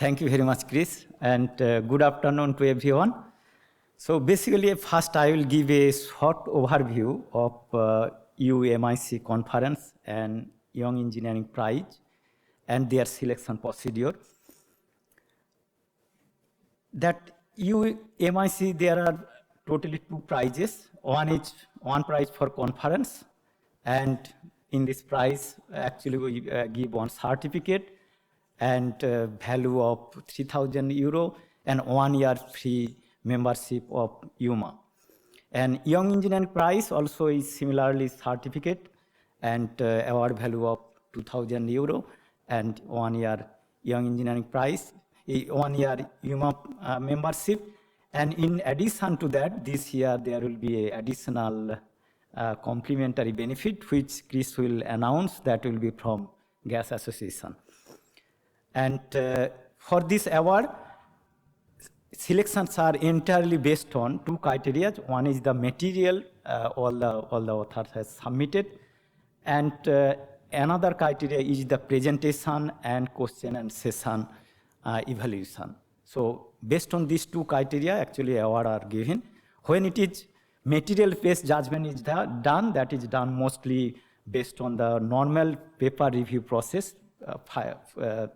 Thank you very much, Chris, and good afternoon to everyone. So basically, first I will give a short overview of EuMIC conference and Young Engineering Prize and their selection procedure. That EuMIC, there are totally two prizes. One prize for conference, and in this prize, actually we give one certificate and value of 3,000 euro and 1 year free membership of EuMA. And Young Engineering Prize also is similarly certificate and award value of 2,000 euro and 1 year Young Engineering Prize, 1 year EuMA membership. And in addition to that, this year there will be an additional complimentary benefit which Chris will announce, that will be from Gas Association. And for this award, selections are entirely based on two criteria. One is the material all the authors has submitted, and another criteria is the presentation and question and session evaluation. So based on these two criteria, actually award are given. When it is material-based judgment is done, that is done mostly based on the normal paper review process. Four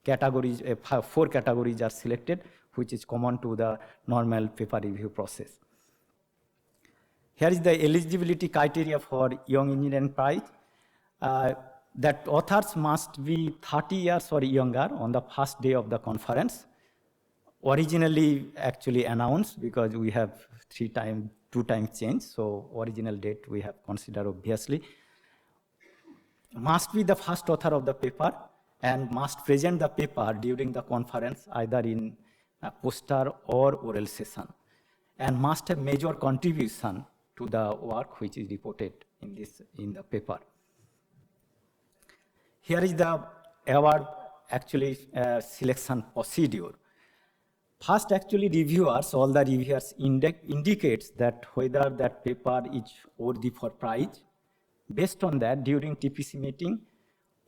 categories are selected, which is common to the normal paper review process. Here is the eligibility criteria for Young Engineering Prize. That authors must be 30 years or younger on the first day of the conference. Originally actually announced, because we have two times change, so original date we have considered obviously. Must be the first author of the paper and must present the paper during the conference either in a poster or oral session, and must have major contribution to the work which is reported in the paper. Here is the award actually selection procedure. First, actually all the reviewers indicates that whether that paper is worthy for prize. Based on that, during TPC meeting,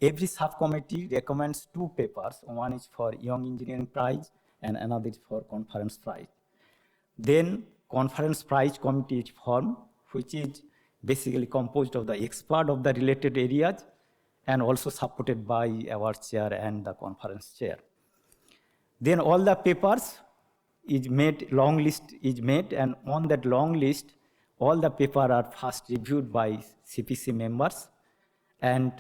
every subcommittee recommends two papers. One is for Young Engineering Prize and another is for Conference Prize. Then Conference Prize Committee is formed, which is basically composed of the expert of the related areas and also supported by award chair and the conference chair. Then all the papers is made, long list is made, and on that long list, all the papers are first reviewed by CPC members, and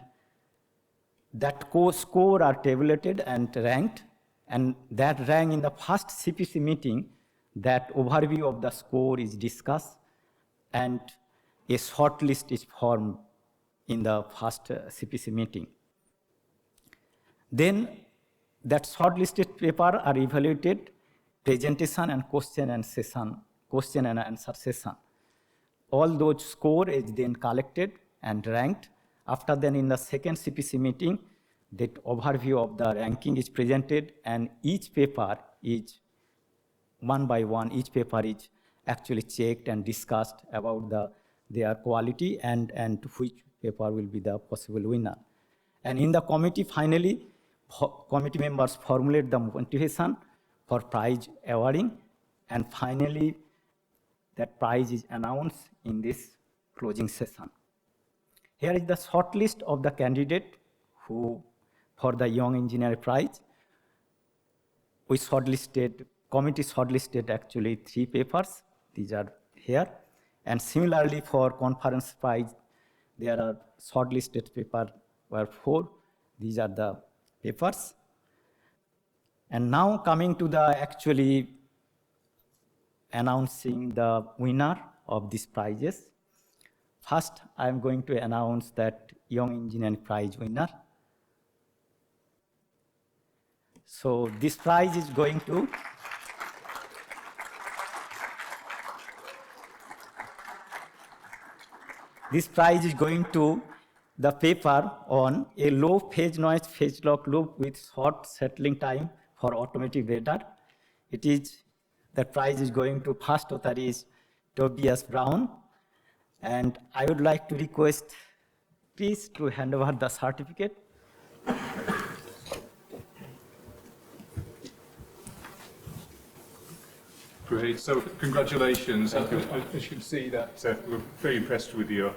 that score are tabulated and ranked, and that rank in the first CPC meeting, that overview of the score is discussed, and a short list is formed in the first CPC meeting. Then that shortlisted paper are evaluated, presentation and question and answer session. All those score is then collected and ranked. After then in the second CPC meeting, that overview of the ranking is presented, and each paper is one by one, each paper is actually checked and discussed about their quality and which paper will be the possible winner. And in the committee, finally, committee members formulate the motivation for prize awarding, and finally that prize is announced in this closing session. Here is the short list of the candidate who for the Young Engineer Prize. Committee shortlisted actually 3 papers. These are here. And similarly for Conference Prize, there are shortlisted papers were 4. These are the papers. And now coming to the actually announcing the winner of these prizes. First, I am going to announce that Young Engineering Prize winner. So this prize is going to the paper on a low phase noise phase lock loop with short settling time for automotive radar. The prize is going to first author is Tobias Brown, and I would like to request please to hand over the certificate. Great. So congratulations. As you can see, that we're very impressed with your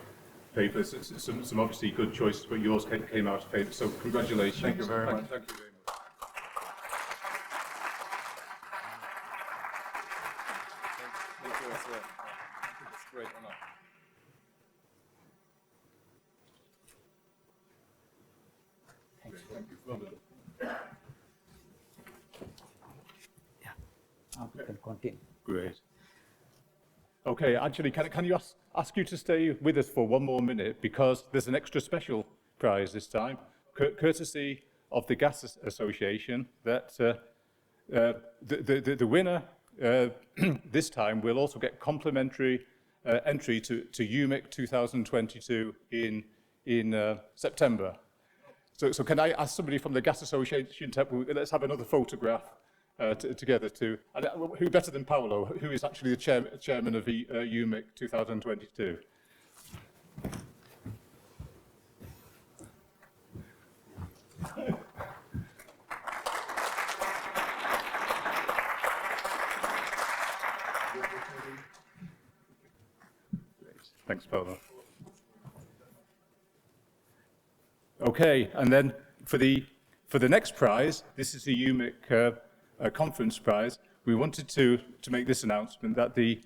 papers. Some obviously good choices, but yours came out of favour. So congratulations. Thank you very much. Thank you very much. Thank you as well. It's a great honor. Thank you. Well done. We can continue. Great. Okay, actually, can you ask you to stay with us for one more minute, because there's an extra special prize this time, courtesy of the Gas Association, that the winner this time will also get complimentary entry to EuMIC2022 in September. So can I ask somebody from the Gas Association to, let's have another photograph together too. And who better than Paolo, who is actually the chairman of EuMIC 2022. Thanks, Paolo. Okay, and then for the next prize, this is the EuMIC conference prize. We wanted to make this announcement that the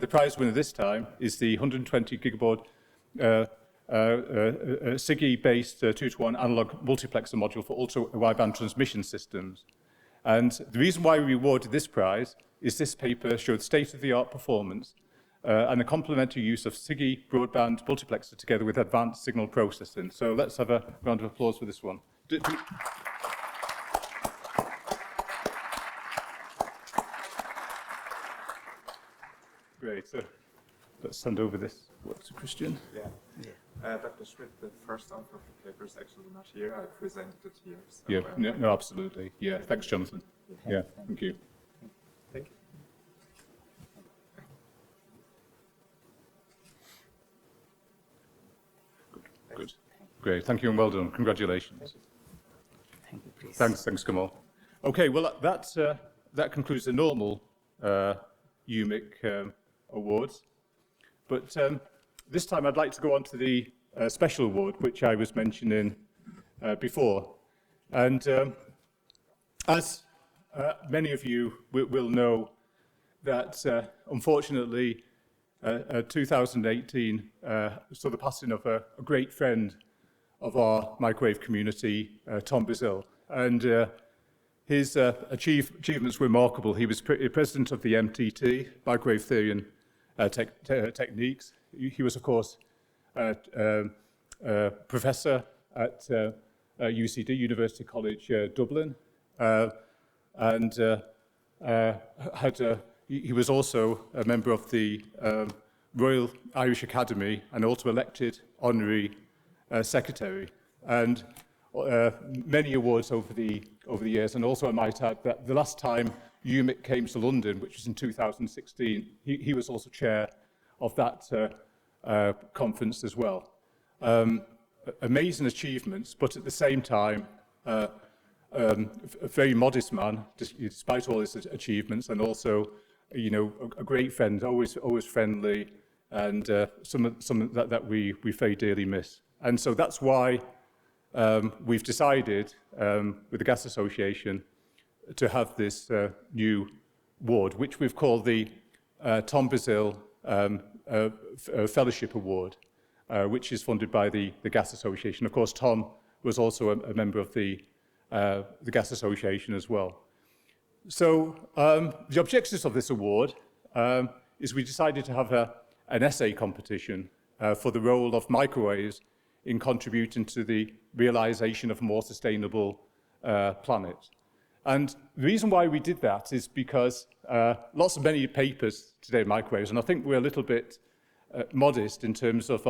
prize winner this time is the 120 gigabaud SiGe-Based 2-to-1 analog multiplexer module for ultra-wideband transmission systems. And the reason why we awarded this prize is this paper showed state-of-the-art performance and a complementary use of SiGe-Broadband multiplexer together with advanced signal processing. So let's have a round of applause for this one. Great. So let's send over this work to Christian. Dr. Schmidt, the first half of the paper is actually not here. I presented it here. So, Yeah, no, absolutely. Yeah, thanks, Jonathan. Yeah, thank you. Thank you. Good. Great. Thank you and well done. Congratulations. Thank you, please. Thanks, Kamal. Okay, well, that concludes the normal EuMIC awards. But this time I'd like to go on to the special award, which I was mentioning before. And as many of you will know, that unfortunately 2018 saw the passing of a great friend of our microwave community, Tom Bazil. And his achievements were remarkable. He was president of the MTT, Microwave Theory and Techniques. He was, of course, professor at UCD, University College Dublin, and he was also a member of the Royal Irish Academy and also elected honorary secretary. And many awards over the years, and also I might add that the last time EuMIC came to London, which was in 2016, he was also chair of that conference as well. Amazing achievements, but at the same time, a very modest man, despite all his achievements, and also, you know, a great friend, always friendly, and some that we very dearly miss. And so that's why we've decided with the Gas Association to have this new award, which we've called the Tom Bazil Fellowship Award, which is funded by the Gas Association. Of course, Tom was also a member of the Gas Association as well. So the objectives of this award is we decided to have an essay competition for the role of microwaves in contributing to the realization of a more sustainable planet. And the reason why we did that is because many papers today on microwaves, and I think we're a little bit modest in terms of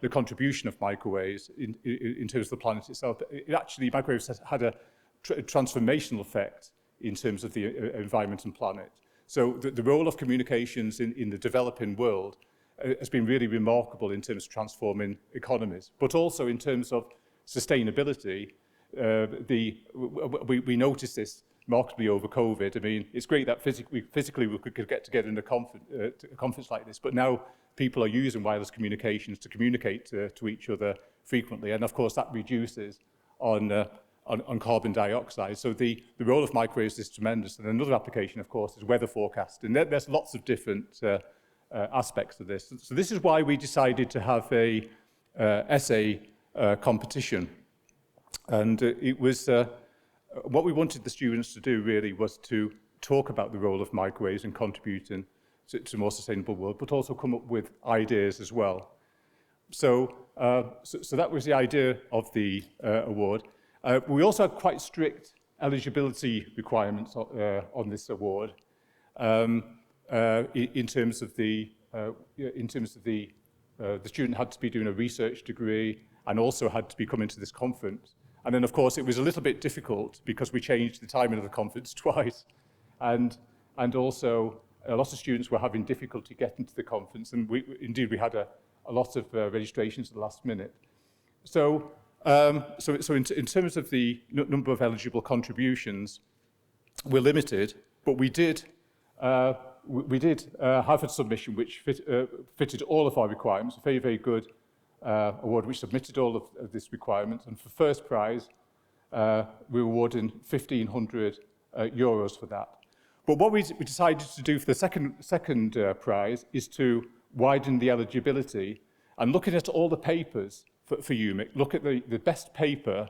the contribution of microwaves in terms of the planet itself. Actually, microwaves has had a transformational effect in terms of the environment and planet. So the role of communications in the developing world has been really remarkable in terms of transforming economies, but also in terms of sustainability. We notice this markedly over COVID. I mean, it's great that physically we could get together in a conference like this, but now people are using wireless communications to communicate to each other frequently, and of course that reduces on carbon dioxide. So the role of microwaves is tremendous. And another application, of course, is weather forecasting. There's lots of different aspects of this. So this is why we decided to have a essay competition. And it was what we wanted the students to do really was to talk about the role of microwaves in contributing to a more sustainable world, but also come up with ideas as well. So that was the idea of the award. We also had quite strict eligibility requirements on this award in terms of the student had to be doing a research degree and also had to be coming to this conference. And then, of course, it was a little bit difficult because we changed the timing of the conference twice, and also a lot of students were having difficulty getting to the conference, and we had a lot of registrations at the last minute. So in terms of the number of eligible contributions, we're limited, but we did have a submission which fitted all of our requirements, a very, very good award which submitted all of this requirement, and for first prize, we were awarding €1,500 for that. But what we decided to do for the second prize is to widen the eligibility, and looking at all the papers for EuMIC, look at the best paper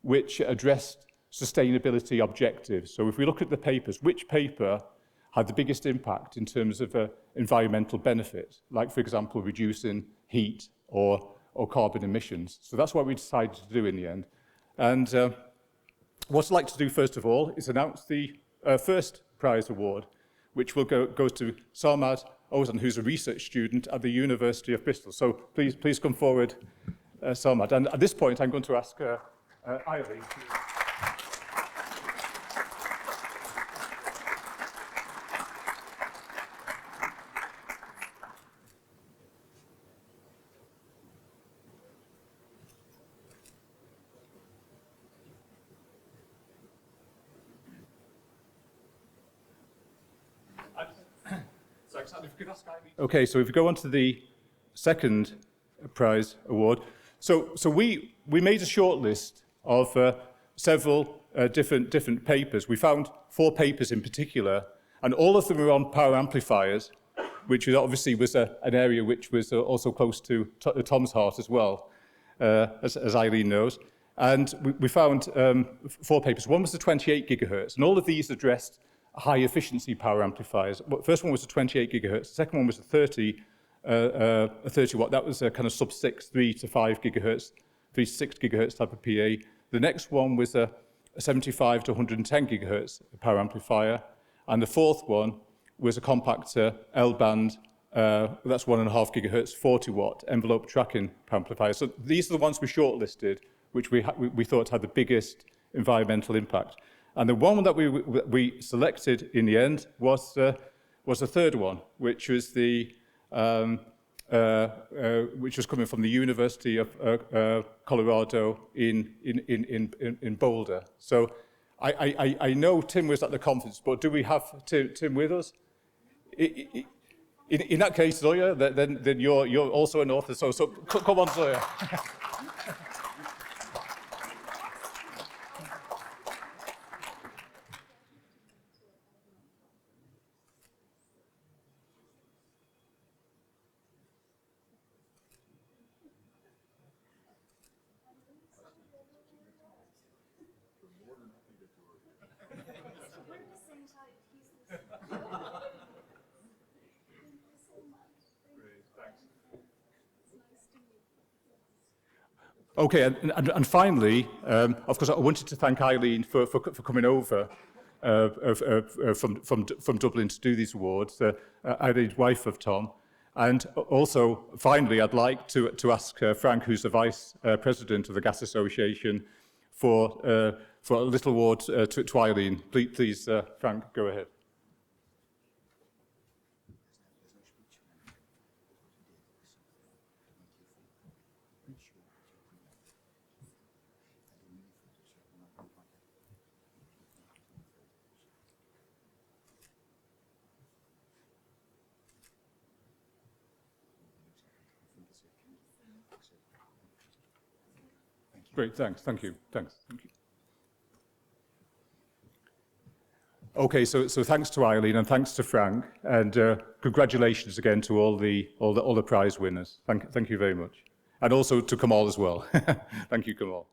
which addressed sustainability objectives. So if we look at the papers, which paper had the biggest impact in terms of environmental benefit, like, for example, reducing heat or carbon emissions. So that's what we decided to do in the end. And what I'd like to do first of all is announce the first prize award, which goes to Sarmad Ozan, who's a research student at the University of Bristol. So please come forward, Sarmad. And at this point, I'm going to ask Eileen. Okay, so if we go on to the second prize award, so we made a short list of several different papers. We found 4 papers in particular, and all of them were on power amplifiers, which obviously was an area which was also close to Tom's heart as well, as Eileen knows. And we found 4 papers. One was the 28 gigahertz, and all of these addressed high efficiency power amplifiers. The first one was a 28 gigahertz. The second one was a 30 watt. That was a kind of sub 6, 3 to 5 gigahertz, 3 to 6 gigahertz type of PA. The next one was a 75 to 110 gigahertz power amplifier. And the fourth one was a compact L-band, that's 1.5 gigahertz, 40 watt envelope tracking power amplifier. So these are the ones we shortlisted, which we thought had the biggest environmental impact. And the one that we selected in the end was the third one, which was which was coming from the University of Colorado in Boulder. So I know Tim was at the conference, but do we have Tim with us? In that case, Zoya, then you're also an author. So come on, Zoya. Okay, and finally, of course, I wanted to thank Eileen for coming over from Dublin to do these awards. Eileen's wife of Tom, and also finally, I'd like to ask Frank, who's the vice president of the Gas Association, for a little award to Eileen. Please, Frank, go ahead. Great, thanks, thank you, thanks. Thank you. Okay, so thanks to Eileen and thanks to Frank, and congratulations again to all the prize winners. Thank you very much, and also to Kamal as well. Thank you, Kamal.